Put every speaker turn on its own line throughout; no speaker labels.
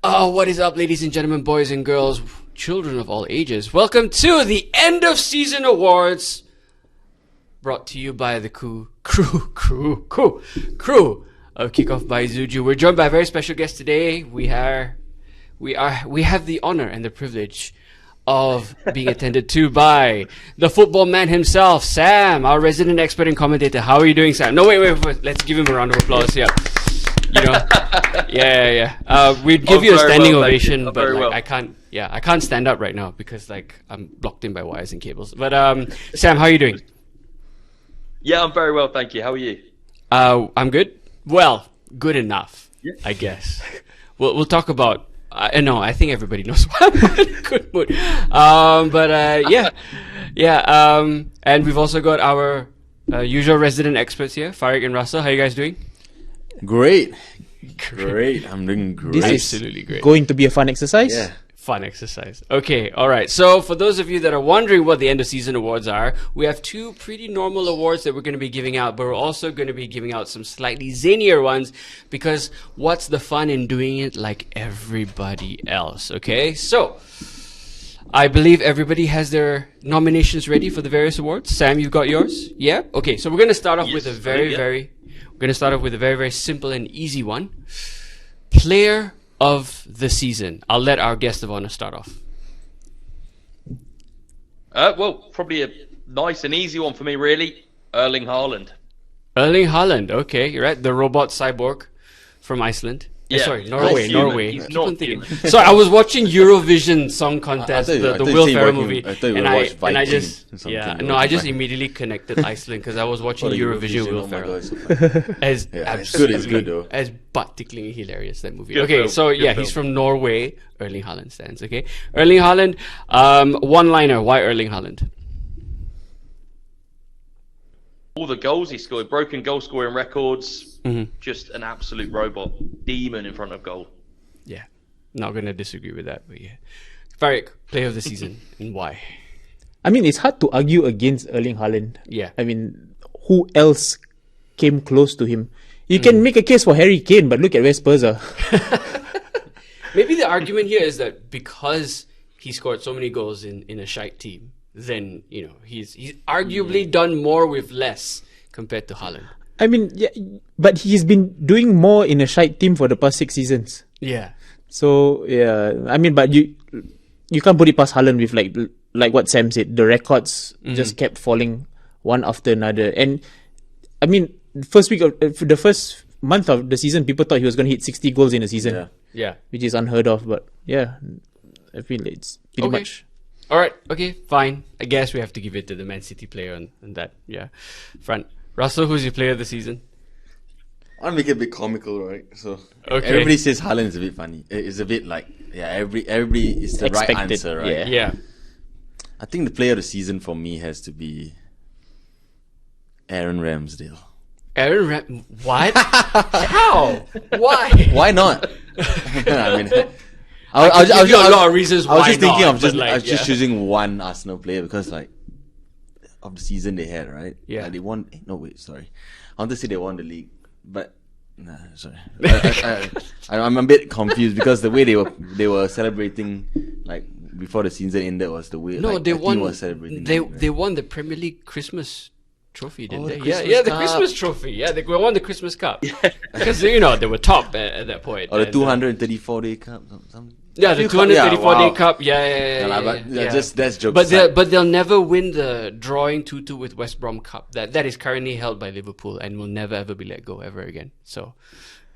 Oh, what is up, ladies and gentlemen, boys and girls, children of all ages? Welcome to the end of season awards, brought to you by the crew of Kickoff by Zuju. We're joined by a very special guest today. We have the honor and the privilege of being attended to by the football man himself, Sam, our resident expert and commentator. How are you doing, Sam? No, wait. Let's give him a round of applause. Yeah. You know, yeah. We'd give you a standing ovation, but like, I can't stand up right now because like I'm blocked in by wires and cables. But Sam, how are you doing?
Yeah, I'm very well, thank you. How are you?
I'm good. Well, good enough,
yeah.
I guess. We'll talk about. No, I think everybody knows why I'm in a good mood. And we've also got our usual resident experts here, Farik and Russell. How are you guys doing?
Great. I'm doing great.
This is
absolutely great.
Going to be a fun exercise.
Yeah.
Fun exercise. Okay, alright. So for those of you that are wondering what the end of season awards are, we have two pretty normal awards that we're going to be giving out, but we're also going to be giving out some slightly zanier ones because what's the fun in doing it like everybody else, okay? So, I believe everybody has their nominations ready for the various awards. Sam, you've got yours? Yeah? Okay, so we're going to start off with a very simple and easy one. Player of the season. I'll let our guest of honor start off.
Well, probably a nice and easy one for me, really. Erling Haaland.
Erling Haaland, okay, you're right. The robot cyborg from Iceland.
Yeah.
Sorry, Norway.
He's
Keep
not
on thinking.
human.
Sorry, I was watching Eurovision Song Contest, the Will Ferrell movie,
I thought you
and
were watching
I
Viking
just
or something.
I just immediately connected Iceland because I was watching Eurovision Will
oh my
Ferrell.
God, so funny.
As
It's good though.
as butt-ticklingly hilarious, that movie.
Good
Okay,
film,
so
good
yeah,
film.
he's from Norway. Erling Haaland stands. Okay, Erling Haaland. One-liner. Why Erling Haaland?
All the goals he scored, broken goal scoring records,
Mm-hmm.
just an absolute robot, demon in front of goal.
Yeah, not gonna disagree with that, but yeah. Farik, player of the season, and why?
I mean, it's hard to argue against Erling Haaland.
Yeah.
I mean, who else came close to him? You can make a case for Harry Kane, but look at where Spurs are.
Maybe the argument here is that because he scored so many goals in a shite team, then you know he's arguably done more with less compared to Haaland.
I mean, yeah, but he's been doing more in a shite team for the past 6 seasons.
Yeah.
So yeah, I mean, but you can't put it past Haaland with like what Sam said. The records just kept falling one after another, and I mean, the first month of the season, people thought he was going to hit 60 goals in a season,
Yeah.
which is unheard of. But yeah, I feel it's pretty
Okay.
much.
All right. Okay. Fine. I guess we have to give it to the Man City player on that. Yeah. Front. Russell, who's your player of the season?
I want to make it a bit comical, right? So
Okay.
everybody says Haaland is a bit funny. It's a bit like everybody is the right
Expected,
answer, right?
yeah.
Yeah.
I think the player of the season for me has to be Aaron Ramsdale.
What? How? Why?
Why not? I mean,
I give you a lot of reasons
I was
why
just thinking
not,
of just
but, like,
I was just
yeah.
choosing one Arsenal player because like of the season they had, right?
Yeah.
Like, they won. No, wait, sorry. I want to say they won the league, but nah, sorry. I'm a bit confused because the way they were celebrating like before the season ended was the way
No,
like,
they
the team
won.
was celebrating.
They won the Premier League Christmas trophy, didn't
the
they?
Christmas
Yeah, the
Cup.
Christmas trophy. Yeah, they won the Christmas Cup because you know they were top at that point.
or the
And,
234-day cup.
Yeah, the 234-day cup. Yeah.
That's joke
But
aside.
they'll never win the drawing 2-2 with West Brom Cup. That is currently held by Liverpool and will never ever be let go ever again. So,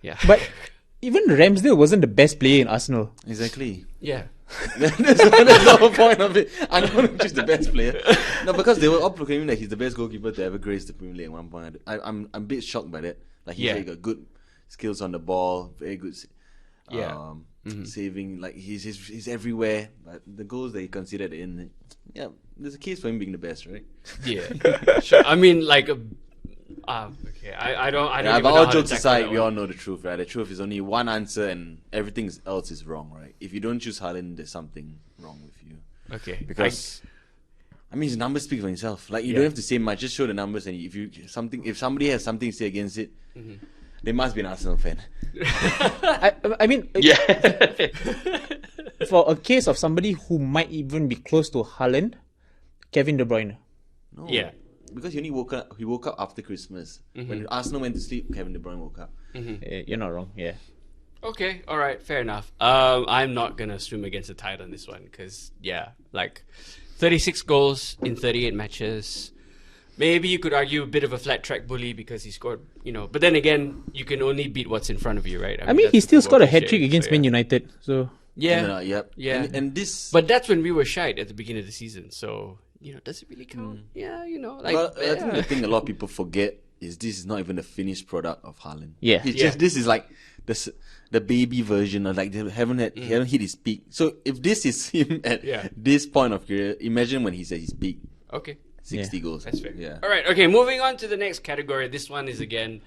yeah.
But even Ramsdale wasn't the best player in Arsenal.
Exactly.
yeah.
that's the whole point of it. I don't want to choose the best player. No, because they were all proclaiming that he's the best goalkeeper to ever grace the Premier League at one point. I'm a bit shocked by that. Like he got good skills on the ball, very good. Saving, like he's everywhere. But the goals that he considered in, there's a case for him being the best, right?
Yeah. Sure. I mean, like, okay. I don't.
But
even know
all
how to
jokes
tackle
aside,
that
we
one.
all know the truth, right? The truth is only one answer, and everything else is wrong, right? If you don't choose Haaland, there's something wrong with you.
Okay.
Because I mean, his numbers speak for himself. Like you don't have to say much; just show the numbers, and if somebody has something to say against it, They must be an Arsenal fan.
I mean,
Yeah.
for a case of somebody who might even be close to Haaland, Kevin De Bruyne.
No.
Yeah.
Because he woke up after Christmas. When Arsenal went to sleep, Kevin De Bruyne woke up.
You're not wrong. Yeah.
Okay, all right, fair enough. I'm not gonna swim against the tide on this one because 36 goals in 38 matches. Maybe you could argue a bit of a flat track bully because he scored, But then again, you can only beat what's in front of you, right?
I mean,
that's
he
the
still
football
scored a
cliche,
hat trick against
so,
Man United. So
Yeah,
Yep.
yeah.
And this.
But that's when we were shite at the beginning of the season. So does it really count? Yeah,
Well, I think the thing a lot of people forget is this is not even the finished product of Haaland.
Yeah.
It's just this is like the baby version of like he haven't hit his peak. So if this is him at this point of career, imagine when he's at his peak.
Okay.
60 goals.
That's fair.
Yeah.
All right. Okay. Moving on to the next category. This one is again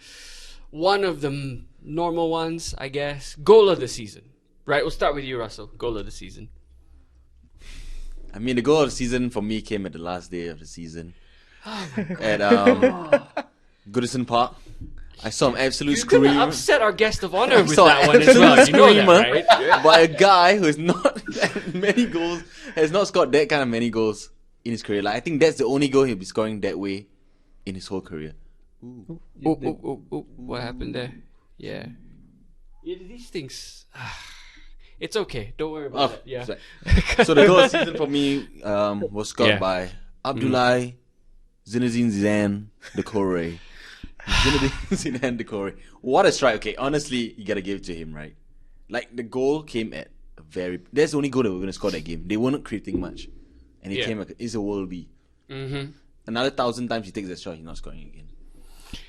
one of the normal ones, I guess. Goal of the season. Right. We'll start with you, Russell. Goal of the season.
I mean, the goal of the season for me came at the last day of the season at Goodison Park. I saw an absolute
You're gonna
scream.
upset our guest of honor with
saw
that
an
one as well. You know that,
screamer
right?
by a guy who has not that many goals, has not scored that kind of many goals in his career. Like I think that's the only goal he'll be scoring that way in his whole career.
Ooh, what happened there? Yeah. These things. It's okay. Don't worry about it. Yeah.
Sorry. So the goal of the season for me was scored by Abdoulaye Zinedine Zidane Decore. Zinedine Zidane Decore. What a strike. Okay, honestly, you gotta give it to him, right? Like the goal came at a that's the only goal that we're gonna score that game. They weren't creating much. And it came it's a world beat. Another 1,000 times he takes that shot, he's not scoring again.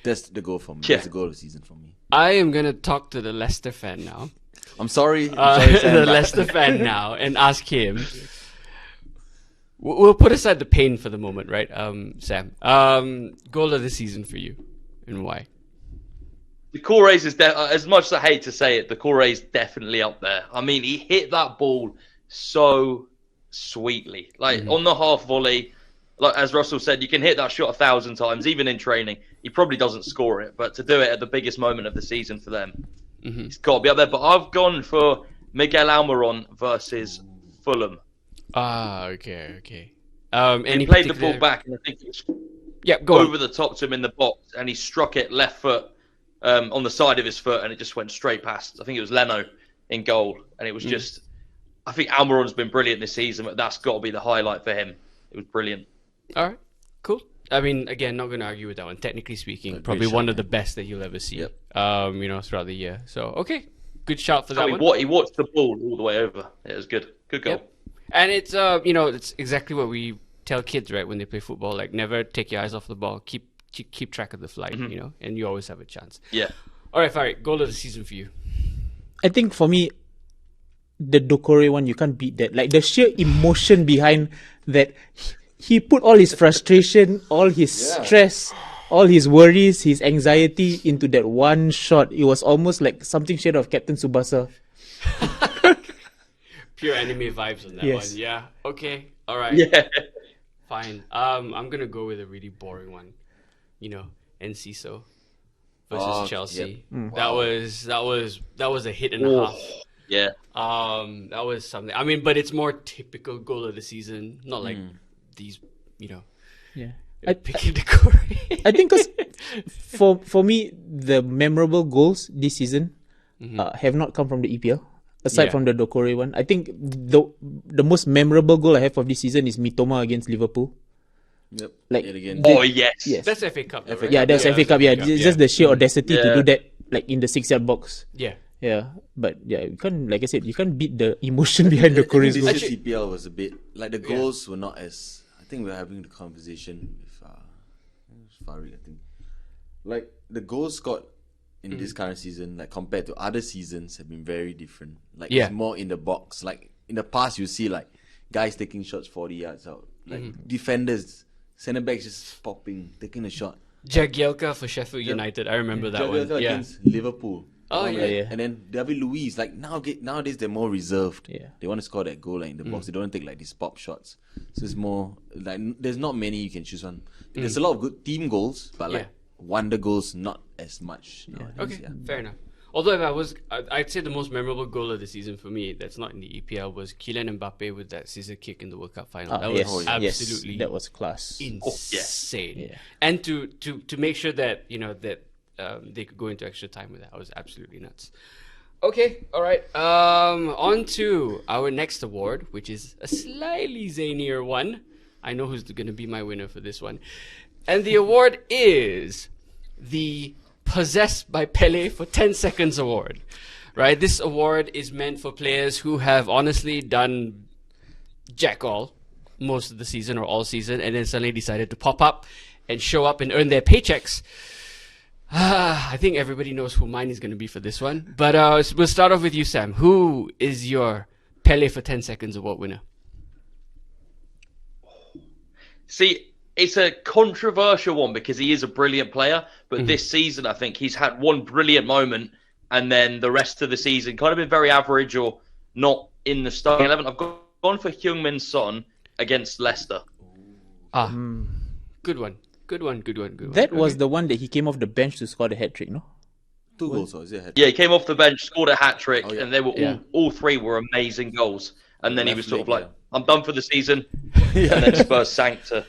That's the goal for me.
Yeah.
That's the goal of the season for me.
I am gonna talk to the Leicester fan now.
I'm sorry. Sam,
The
but-
Leicester fan now and ask him. We'll put aside the pain for the moment, right, Sam? Goal of the season for you, and why?
The Corre's is as much as I hate to say it, the Corre's definitely up there. I mean, he hit that ball so sweetly, like on the half volley. Like as Russell said, you can hit that shot 1,000 times, even in training. He probably doesn't score it, but to do it at the biggest moment of the season for them, he's got to be up there. But I've gone for Miguel Almiron versus Fulham.
Okay.
And
Any
he played the
particular-
ball back, and I think it was
go
over
on.
the top to him in the box, and he struck it left foot on the side of his foot, and it just went straight past. I think it was Leno in goal, and it was just. I think Almiron's been brilliant this season, but that's got to be the highlight for him. It was brilliant.
All right, cool. I mean, again, not going to argue with that one. Technically speaking,
Great
probably
shot,
one of the best that you'll ever see.
Yep.
Throughout the year. So okay, good shot for that
I mean,
one.
he watched the ball all the way over. It was good. Good goal.
Yep. And it's it's exactly what we tell kids, right, when they play football. Like, never take your eyes off the ball. Keep track of the flight, and you always have a chance.
Yeah.
All right, Farid, goal of the season for you.
I think for me, the Dokore one, you can't beat that. Like the sheer emotion behind that. He put all his frustration, all his stress, all his worries, his anxiety into that one shot. It was almost like something shade of Captain Tsubasa.
Pure anime vibes on that
Yes.
one. Yeah. Okay. All right.
Yeah.
Fine. I'm gonna go with a really boring one. Enciso versus Chelsea. That was a hit and a half.
Yeah.
That was something. I mean, but it's more typical goal of the season, not like these.
Yeah.
Picking the core.
I think 'cause for me, the memorable goals this season have not come from the EPL. Aside
Yeah.
from the Dokore one, I think the most memorable goal I have of this season is Mitoma against Liverpool.
Yep.
Like,
Yet again.
Oh, yes.
Yes.
That's FA Cup. Though, right?
Yeah, that's FA Cup. Yeah, just the sheer audacity to
Yeah.
do that, like in the 6-yard box.
Yeah.
Yeah, but yeah, you can't. Like I said, you can't beat the emotion behind the Korean
This
goal.
year's EPL was a bit like the goals were not as. I think we're having the conversation with Farid. I think like the goals scored in this current season, like compared to other seasons, have been very different. Like it's more in the box. Like in the past, you see like guys taking shots 40 yards out, like defenders, centre backs just popping, taking a shot.
Jagielka for Sheffield United. I remember that one.
Javier
Yeah.
against Liverpool.
Oh, yeah.
Yeah.
And then David Luiz, like nowadays they're more reserved.
Yeah.
They want to score that goal like in the box. They don't take like these pop shots. So it's more like there's not many you can choose on. There's a lot of good team goals, but like wonder goals, not as much. Nowadays,
Okay,
yeah.
fair enough. Although I'd say the most memorable goal of the season for me, that's not in the EPL, was Kylian Mbappe with that scissor kick in the World Cup final. That was absolutely
that was class.
insane.
Yeah.
And to make sure that they could go into extra time with that, was absolutely nuts. Okay, all right. On to our next award, which is a slightly zanier one. I know who's going to be my winner for this one, and the award is the Possessed by Pele for 10 Seconds Award, right? This award is meant for players who have honestly done jack all most of the season or all season and then suddenly decided to pop up and show up and earn their paychecks. I think everybody knows who mine is going to be for this one. But we'll start off with you, Sam. Who is your Pele for 10 Seconds Award winner?
See, it's a controversial one because he is a brilliant player, but this season I think he's had one brilliant moment and then the rest of the season kind of been very average or not in the starting 11. I've gone for Heung-min Son against Leicester.
Good one.
That was the one that he came off the bench to score the hat-trick, no?
2 goals, or is it?
Yeah, he came off the bench, scored a hat-trick,
Oh, yeah.
and they were all three were amazing goals. And then he was sort of like,
Left leg,
I'm done for the season. And then Spurs sank to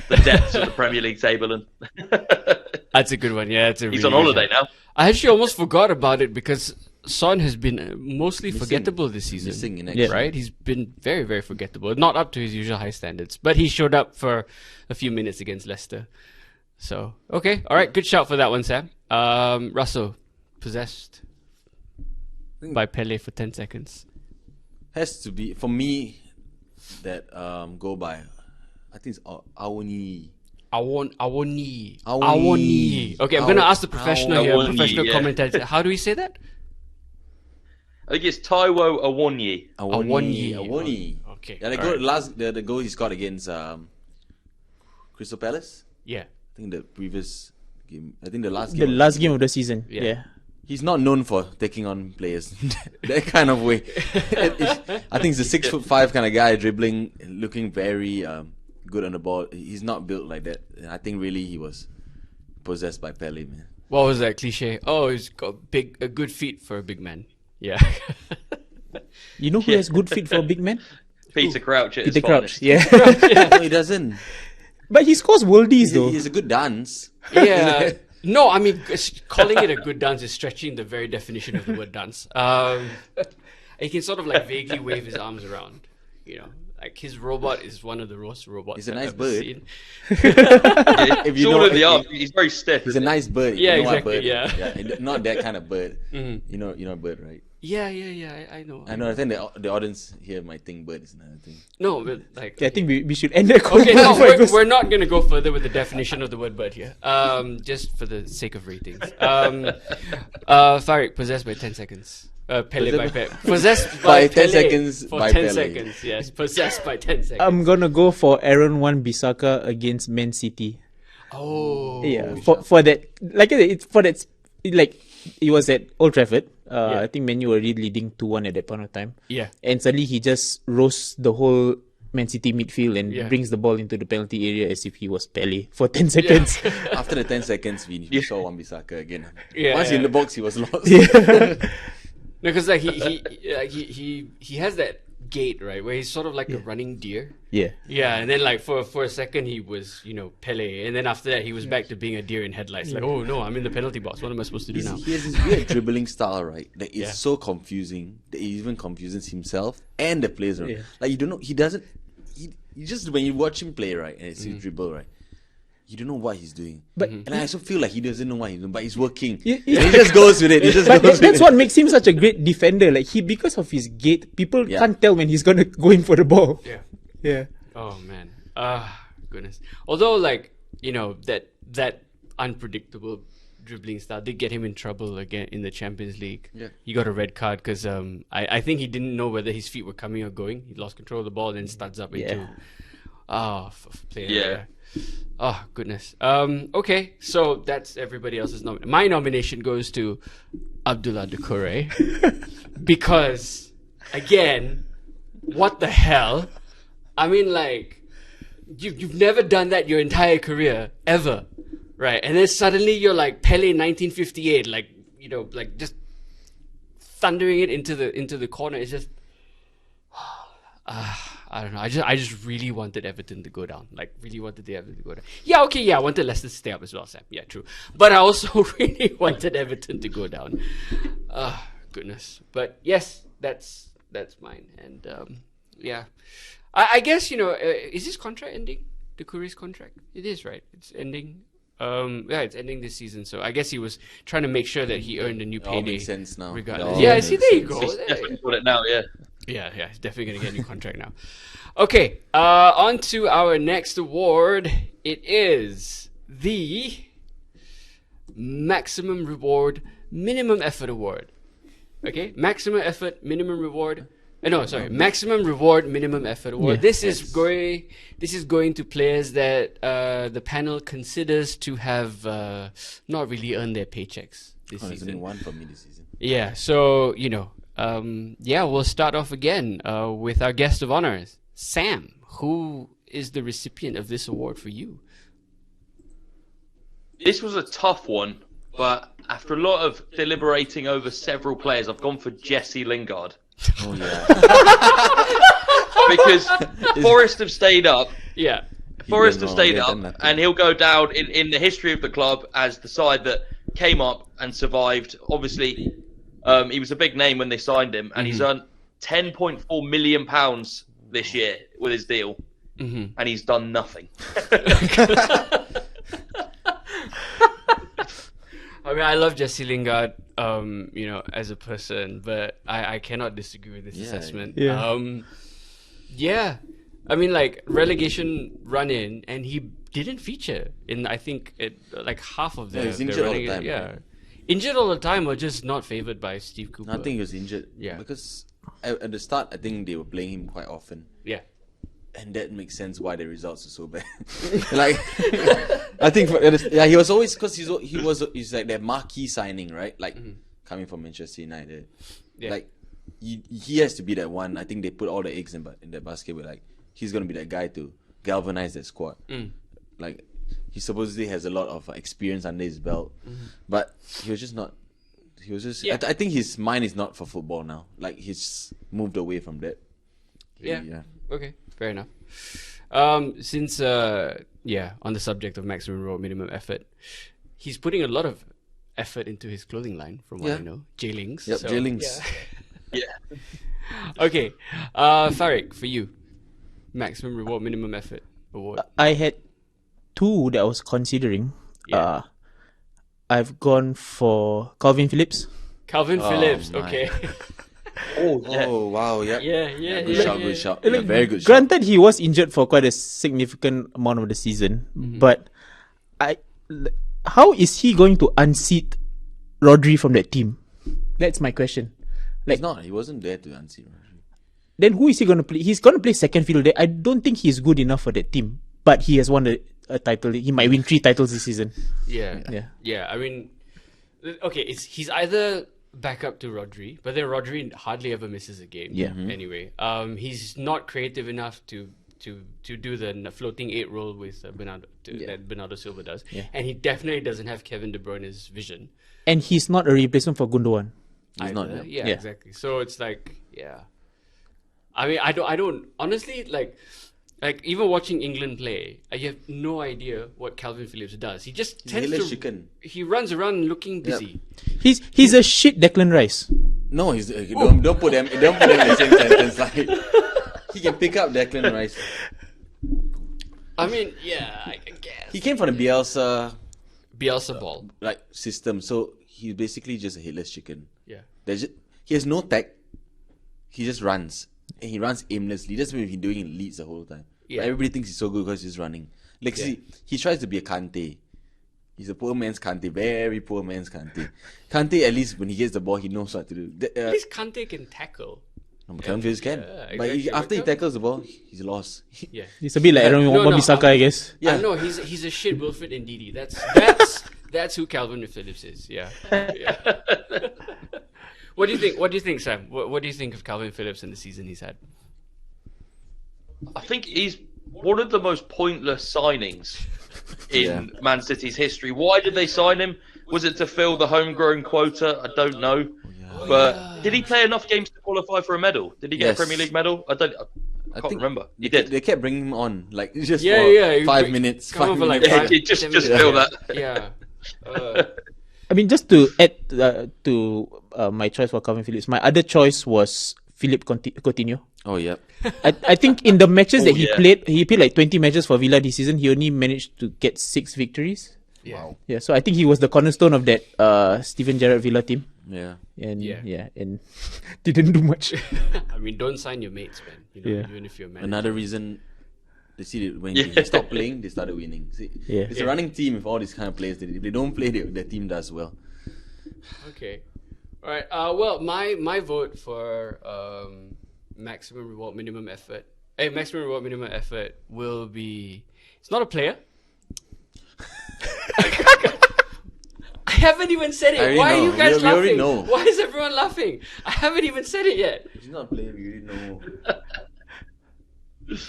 the depths of the Premier League table. And
That's a good one. Yeah, it's a
he's
really
on
good
holiday
one.
now.
I actually almost forgot about it because Son has been mostly forgettable this season.
Missing in action.
Right? He's been very, very forgettable. Not up to his usual high standards. But he showed up for a few minutes against Leicester. So, okay. All right. Good shout for that one, Sam. Russell, Possessed by Pele for 10 seconds.
Has to be, for me, that go by, I think it's Awoni.
Awoni.
Awoni.
Okay, I'm going to ask the professional here,
Awoni,
professional
yeah.
commentator. How do we say that?
I think it's Taiwo Awonyi.
Awoni.
Okay.
Yeah, the
all
goal,
right.
the goal he scored against Crystal Palace.
Yeah.
I think the previous game. I think the last
The
game.
last game of the season.
Yeah.
Yeah.
He's not known for taking on players that kind of way. I think he's a 6'5" kind of guy, dribbling, looking very good on the ball. He's not built like that. And I think really he was possessed by Pele, man.
What was that cliche? Oh, he's got a good feet for a big man. Yeah.
You know who has good feet for a big man?
Peter Crouch at his
Peter Crouch.
finest.
Yeah.
No, he doesn't.
But he scores worldies though.
He's a good dance.
Yeah. No, I mean, calling it a good dance is stretching the very definition of the word dance. He can sort of like vaguely wave his arms around, you know. Like his robot is one of the worst robots
He's a
I've
nice
ever
bird.
seen.
If you know,
Short of the arm, he's very stiff.
he's a nice bird.
Yeah,
You know what
exactly,
bird?
yeah.
Not that kind of bird.
Mm-hmm.
You know a bird, right?
Yeah, I know.
I know. I think the audience here might think bird is another thing.
No, but like.
I think we should end that
Okay, no,
before it goes-
we're not going to go further with the definition of the word bird here. Just for the sake of ratings. Farik, possessed by 10 seconds. Pele by Pep. Possessed by
10
Pele
seconds
for
by
10
Pele.
seconds. Yes, possessed by 10 seconds.
I'm gonna go for Aaron Wan-Bissaka against Man City.
Oh.
Yeah, for that, like it's for that, like it was at Old Trafford.
Yeah.
I think Man U were already leading 2-1 at that point of time,
Yeah.
and suddenly he just roasts the whole Man City midfield and
Yeah.
brings the ball into the penalty area as if he was Pele for 10 seconds.
After the 10 seconds, we saw Wan-Bissaka again.
Yeah,
Once
yeah.
in the box, he was lost.
Because like he has that gait, right, where he's sort of like a running deer.
Yeah.
Yeah, and then like for a second he was, Pele, and then after that he was back to being a deer in headlights. Like, oh no, I'm in the penalty box. What am I supposed to do now?
He has this weird dribbling style, right? That is
Yeah.
so confusing that he even confuses himself and the players around.
Yeah.
Like you don't know, he doesn't. He just when you watch him play, right, and it's his dribble, right, you don't know what he's doing.
But-
and I also feel like he doesn't know what he's doing, but he's working.
Yeah,
And he just goes with it. He just
But
goes with
that's
it.
what makes him such a great defender. Like because of his gait, people
Yeah.
can't tell when he's gonna go in for the ball.
Yeah.
Yeah.
Oh man. Goodness. Although that unpredictable dribbling style did get him in trouble again in the Champions League.
Yeah.
He got a red card because I think he didn't know whether his feet were coming or going. He lost control of the ball and then studs up into player.
Yeah.
Oh goodness. Okay, so that's everybody else's nomination. My nomination goes to Abdullah Doucouré because again, what the hell? I mean, like you've never done that your entire career ever. right? And then suddenly you're like Pele 1958, like like just thundering it into the corner. It's just, I don't know. I just really wanted Everton to go down. Like really wanted the Everton to go down. Yeah, okay, yeah. I wanted Leicester to stay up as well, Sam. Yeah, true. But I also really wanted Everton to go down. Goodness. But yes, that's mine. And yeah, I guess is his contract ending? The Kuri's contract? It is, right? It's ending. Yeah, it's ending this season. So I guess he was trying to make sure that he earned a new payday.
All makes sense now.
Regardless. Yeah, see, there you go.
He's definitely got it now. Yeah.
Yeah, he's definitely going to get a new contract now. Okay, on to our next award. It is the Maximum Reward Minimum Effort Award. Okay, Maximum Effort Minimum Reward. Maximum Reward Minimum Effort Award.
Yeah.
This is going to players that the panel considers to have not really earned their paychecks this
There's only
season.
one for me this season.
Yeah, so we'll start off again with our guest of honors, Sam. Who is the recipient of this award for you?
This was a tough one, but after a lot of deliberating over several players, I've gone for Jesse Lingard.
Oh yeah.
Because Forest have stayed up.
Yeah.
Forest have
wrong,
stayed
yeah,
up,
done nothing.
and he'll go down in the history of the club as the side that came up and survived. Obviously, he was a big name when they signed him, and he's earned £10.4 million this year with his deal, and he's done nothing.
I mean, I love Jesse Lingard, as a person, but I cannot disagree with this assessment.
Yeah.
Yeah. I mean, like, relegation run-in, and he didn't feature in, I think, half of the...
Yeah, he's
the
injured all the
relegation-
time,
Yeah.
right?
Injured all the time or just not favoured by Steve Cooper?
I think he was injured.
Yeah.
Because at the start, I think they were playing him quite often.
Yeah.
And that makes sense why the results are so bad. Like, I think he was always, because he's like that marquee signing, right? Like coming from Manchester United,
Yeah.
like he has to be that one. I think they put all the eggs in that basket. Where like he's gonna be that guy to galvanize that squad. Like he supposedly has a lot of experience under his belt, but he was just not. He was just.
Yeah.
I think his mind is not for football now. Like he's moved away from that.
Yeah. Okay, fair enough. Since on the subject of maximum reward, minimum effort, he's putting a lot of effort into his clothing line, from what I know. J-Links.
Yep,
so,
J-Links.
Yeah.
Okay, Farik, for you, maximum reward, minimum effort award.
I had two that I was considering.
Yeah.
I've gone for Calvin Phillips.
Calvin Phillips.
my.
Okay.
Oh wow! Yeah. Good shot. Yeah, very good shot.
Granted, he was injured for quite a significant amount of the season, but how is he going to unseat Rodri from that team? That's my question.
He's not. He wasn't there to unseat.
Then who is he going to play? He's going to play second field. I don't think he's good enough for that team. But he has won a title. He might win 3 titles this season.
Yeah. I mean, okay, he's either back up to Rodri, but then Rodri hardly ever misses a game.
Yeah.
Anyway, he's not creative enough to do the floating 8 role with Bernardo that Bernardo Silva does, and he definitely doesn't have Kevin De Bruyne's vision.
And he's not a replacement for Gundogan.
He's not.
Yeah, exactly. So it's like, I mean, I don't honestly like even watching England play, I have no idea what Calvin Phillips does. He just tends
Headless
to
chicken.
he runs around looking busy.
He's a shit Declan Rice.
No, he's don't put them in the same sentence. Like he can pick up Declan Rice.
I mean, yeah, I guess
He came from the Bielsa
Bielsa ball.
system, so he's basically just a headless chicken.
Yeah.
He has no tech. He just runs. And he runs aimlessly. That's what he's been doing in Leeds the whole time.
Yeah.
But everybody thinks he's so good because he's running. Like, see, he tries to be a Kante. He's a poor man's Kante. Very poor man's Kante. Kante, at least when he gets the ball, he knows what to do.
At least Kante can tackle.
Calvin Phillips can. But
exactly.
after he tackles the ball, he's lost.
Yeah.
He's a bit like Aaron Wan-Bissaka, I guess.
I know he's a shit Wilfred Ndidi. That's who Calvin Phillips is. Yeah. What do you think? What do you think, Sam? What do you think of Calvin Phillips and the season he's had?
I think he's one of the most pointless signings in Man City's history. Why did they sign him? Was it to fill the homegrown quota? I don't know. But did he play enough games to qualify for a medal? Did he get a Premier League medal? I can't remember. He did.
They kept bringing him on, like just
Yeah,
for 5 minutes.
come on for like
Yeah,
5
just
10 minutes.
fill that.
Yeah.
I mean, just to add to my choice for Calvin Phillips, my other choice was Philippe Coutinho.
Oh yeah.
I think in the matches that he
yeah.
played like 20 matches for Villa this season. He only managed to get 6 victories.
Yeah.
Yeah, so I think he was the cornerstone of that Steven Gerrard Villa team.
Yeah.
And and didn't do much.
I mean, don't sign your mates, man. You know,
Yeah.
even if you're a manager.
Another reason they see that when they stopped playing, they started winning. See, it's a running team with all these kind of players. If they don't play, their team does well.
Okay. All right. Well, my vote for maximum reward minimum effort. Maximum reward minimum effort will be. It's not a player. I haven't even said it. Why are you guys
We already
laughing?
know.
Why is everyone laughing? I haven't even said it yet.
He's not playing. We already know.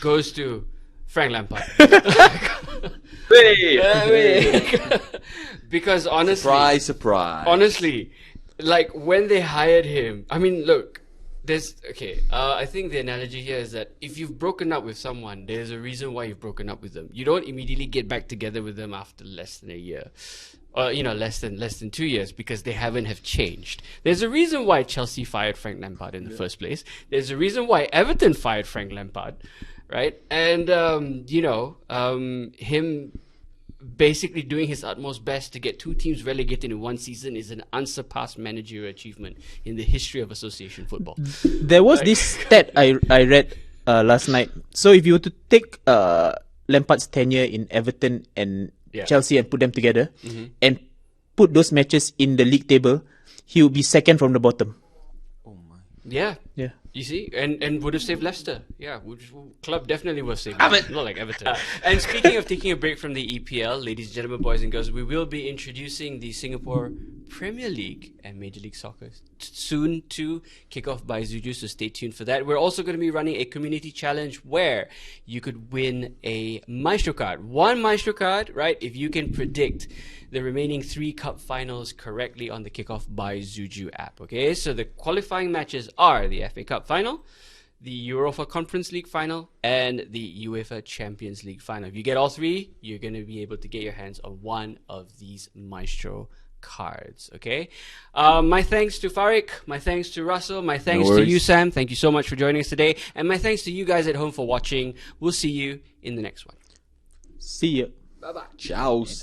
Goes to Frank Lampard.
Hey!
Because honestly,
Surprise.
honestly, like when they hired him, I mean, look, I think the analogy here is that if you've broken up with someone, there's a reason why you've broken up with them. You don't immediately get back together with them after less than a year. Or, less than 2 years, because they haven't have changed. There's a reason why Chelsea fired Frank Lampard in the first place. There's a reason why Everton fired Frank Lampard, right? And him basically doing his utmost best to get 2 teams relegated in one season is an unsurpassed managerial achievement in the history of association football.
There was this stat I read last night. So if you were to take Lampard's tenure in Everton and Chelsea and put them together and put those matches in the league table, he would be second from the bottom.
Oh my.
Yeah.
Yeah.
You see, and would have saved Leicester. Yeah, club definitely would have saved
Damn
Leicester.
it.
Not like Everton. And speaking of taking a break from the EPL, ladies and gentlemen, boys and girls, we will be introducing the Singapore Premier League and Major League Soccer soon to kick off by Zuju, so stay tuned for that. We're also going to be running a community challenge where you could win a Maestro card. 1 Maestro card, right, if you can predict the remaining 3 cup finals correctly on the Kickoff by Zuju app. Okay, so the qualifying matches are the FA Cup final, the Europa Conference League final, and the UEFA Champions League final. If you get all 3, you're going to be able to get your hands on one of these Maestro cards. Okay, my thanks to Farik, my thanks to Russell, my thanks to you, Sam. Thank you so much for joining us today, and my thanks to you guys at home for watching. We'll see you in the next one.
See ya.
Bye bye.
Ciao.